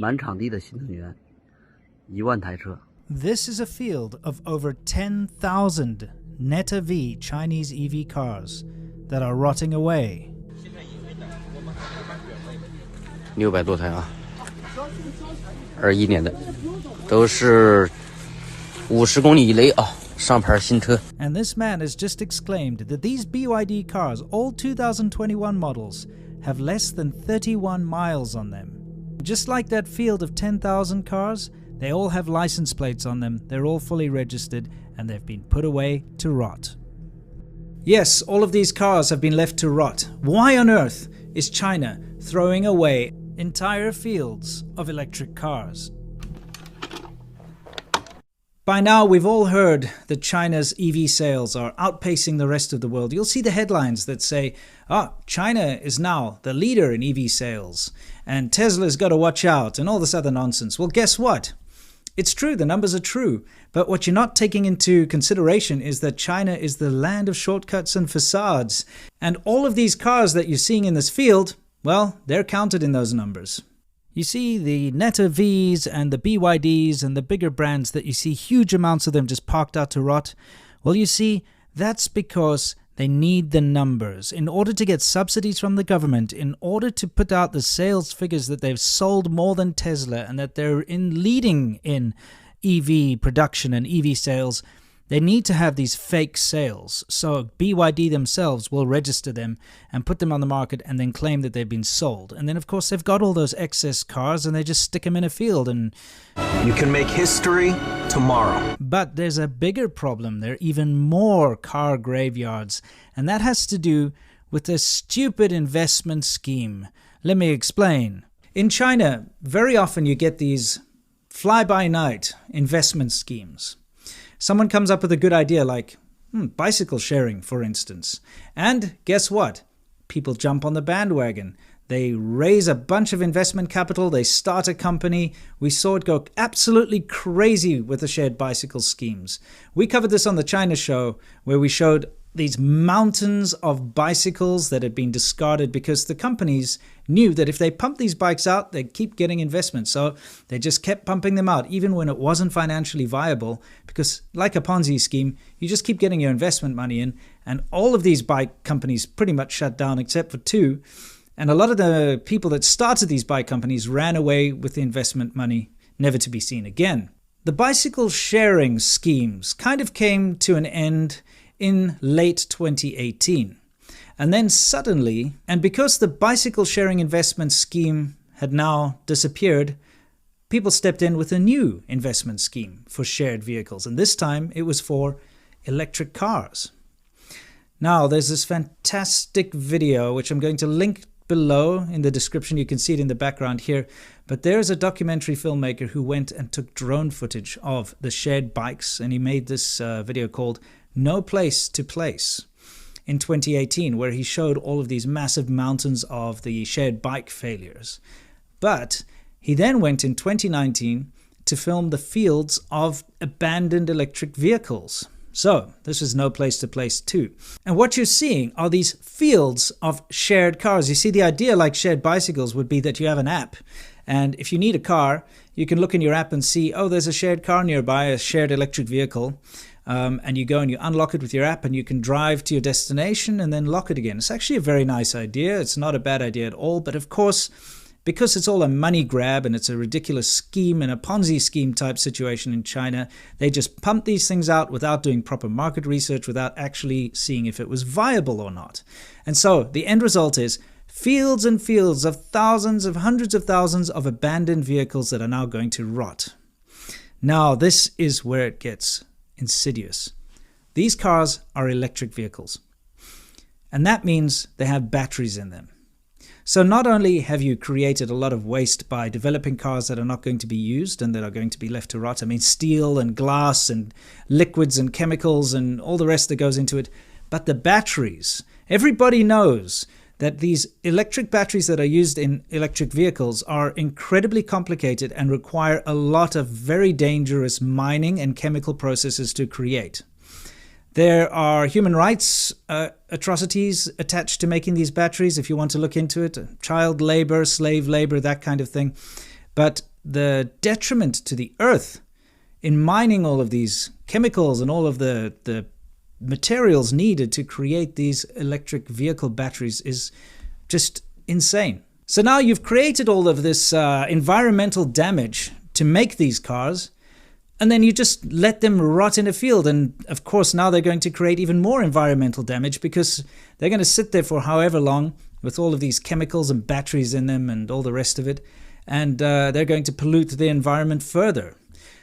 满场地的新能源，1万台车。 This is a field of over 10,000 Neta V Chinese EV cars that are rotting away. 600多台啊，21年的，都是50公里以内啊，上牌新车。 And this man has just exclaimed that these BYD cars, all 2021 models, have less than 31 miles on them. Just like that field of 10,000 cars, they all have license plates on them, they're all fully registered, and they've been put away to rot. Yes, all of these cars have been left to rot. Why on earth is China throwing away entire fields of electric cars? By now, we've all heard that China's EV sales are outpacing the rest of the world. You'll see the headlines that say, China is now the leader in EV sales, and Tesla's got to watch out, and all this other nonsense. Well, guess what? It's true, the numbers are true, but what you're not taking into consideration is that China is the land of shortcuts and facades, and all of these cars that you're seeing in this field, well, they're counted in those numbers. You see the Neta Vs and the BYDs and the bigger brands that you see huge amounts of them just parked out to rot. Well, you see, that's because they need the numbers. In order to get subsidies from the government, in order to put out the sales figures that they've sold more than Tesla and that they're leading in EV production and EV sales, they need to have these fake sales. So BYD themselves will register them and put them on the market and then claim that they've been sold. And then, of course, they've got all those excess cars and they just stick them in a field. And you can make history tomorrow. But there's a bigger problem. There are even more car graveyards. And that has to do with this stupid investment scheme. Let me explain. In China, very often you get these fly-by-night investment schemes. Someone comes up with a good idea like bicycle sharing, for instance. And guess what? People jump on the bandwagon. They raise a bunch of investment capital. They start a company. We saw it go absolutely crazy with the shared bicycle schemes. We covered this on the China show where we showed these mountains of bicycles that had been discarded because the companies knew that if they pumped these bikes out, they'd keep getting investment. So they just kept pumping them out, even when it wasn't financially viable, because like a Ponzi scheme, you just keep getting your investment money in, and all of these bike companies pretty much shut down except for two. And a lot of the people that started these bike companies ran away with the investment money, never to be seen again. The bicycle sharing schemes kind of came to an end in late 2018. And then suddenly, and because the bicycle sharing investment scheme had now disappeared, people stepped in with a new investment scheme for shared vehicles. And this time it was for electric cars. Now, there's this fantastic video, which I'm going to link below in the description. You can see it in the background here. But there's a documentary filmmaker who went and took drone footage of the shared bikes. And he made this video called No Place to Place in 2018, where he showed all of these massive mountains of the shared bike failures. But he then went in 2019 to film the fields of abandoned electric vehicles. So this is No Place to Place 2. And what you're seeing are these fields of shared cars. You see, the idea, like shared bicycles, would be that you have an app. And if you need a car, you can look in your app and see, oh, there's a shared car nearby, a shared electric vehicle. And you go and you unlock it with your app and you can drive to your destination and then lock it again. It's actually a very nice idea. It's not a bad idea at all. But of course, because it's all a money grab and it's a ridiculous scheme and a Ponzi scheme type situation in China, they just pump these things out without doing proper market research, without actually seeing if it was viable or not. And so the end result is fields and fields of thousands of hundreds of thousands of abandoned vehicles that are now going to rot. Now, this is where it gets insidious. These cars are electric vehicles, and that means they have batteries in them. So not only have you created a lot of waste by developing cars that are not going to be used and that are going to be left to rot, I mean steel and glass and liquids and chemicals and all the rest that goes into it, but the batteries. Everybody knows that these electric batteries that are used in electric vehicles are incredibly complicated and require a lot of very dangerous mining and chemical processes to create. There are human rights atrocities attached to making these batteries, if you want to look into it, child labor, slave labor, that kind of thing. But the detriment to the earth in mining all of these chemicals and all of the materials needed to create these electric vehicle batteries is just insane. So now you've created all of this environmental damage to make these cars, and then you just let them rot in a field. And of course, now they're going to create even more environmental damage because they're going to sit there for however long with all of these chemicals and batteries in them and all the rest of it. And they're going to pollute the environment further.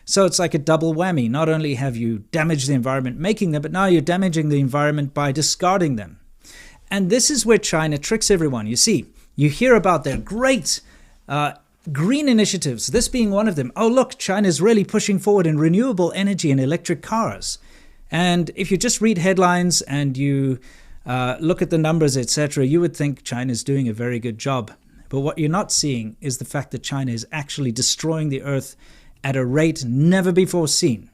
So it's like a double whammy. Not only have you damaged the environment making them, but now you're damaging the environment by discarding them. And this is where China tricks everyone. You see, you hear about their great green initiatives, this being one of them. Oh, look, China's really pushing forward in renewable energy and electric cars. And if you just read headlines and you look at the numbers, etc., you would think China's doing a very good job. But what you're not seeing is the fact that China is actually destroying the earth at a rate never before seen.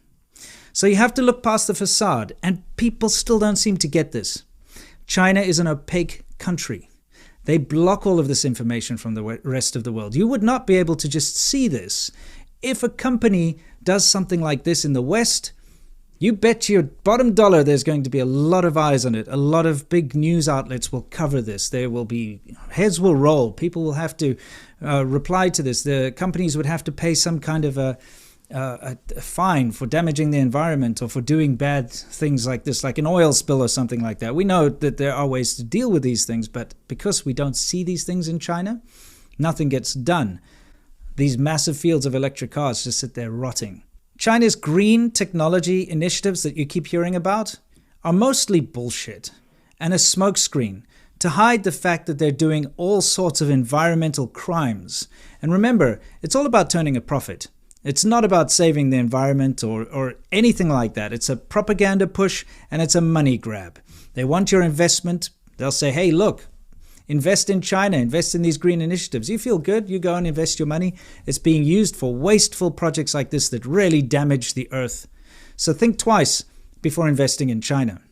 So you have to look past the facade, and people still don't seem to get this. China is an opaque country. They block all of this information from the rest of the world. You would not be able to just see this. If a company does something like this in the West, you bet your bottom dollar there's going to be a lot of eyes on it. A lot of big news outlets will cover this. There will be, heads will roll. People will have to reply to this. The companies would have to pay some kind of a fine for damaging the environment or for doing bad things like this, like an oil spill or something like that. We know that there are ways to deal with these things, but because we don't see these things in China, nothing gets done. These massive fields of electric cars just sit there rotting. China's green technology initiatives that you keep hearing about are mostly bullshit and a smokescreen to hide the fact that they're doing all sorts of environmental crimes. And remember, it's all about turning a profit. It's not about saving the environment or anything like that. It's a propaganda push and it's a money grab. They want your investment. They'll say, hey, look, invest in China, invest in these green initiatives. You feel good, you go and invest your money. It's being used for wasteful projects like this that really damage the earth. So think twice before investing in China.